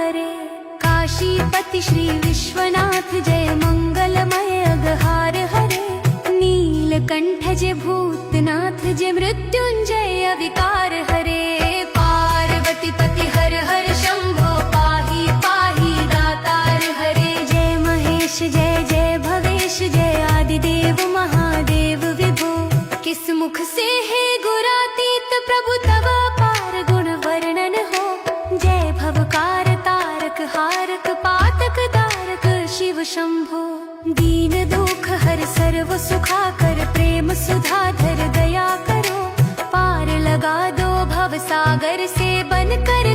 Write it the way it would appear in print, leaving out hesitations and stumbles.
हरे। काशीपति श्री विश्वनाथ जय मंगलमय अगहार हरे। नीलकंठ जय भूतनाथ जय मृत्युंजय विकार हरे। पार्वती पति हर हर शंभो पाहि पाहि दातार हरे। जय महेश जय जय भवेश जय आदिदेव महादेव विभो। किस मुख से है गुरातीत प्रभु तव पार गुण वर्णन हो। जय भवकार तारक हारक पातक दारक शिव शंभो। दीन दुख हर सर्व सुखाकर प्रेम सुधाधर दया करो। पार लगा दो भव सागर से बन कर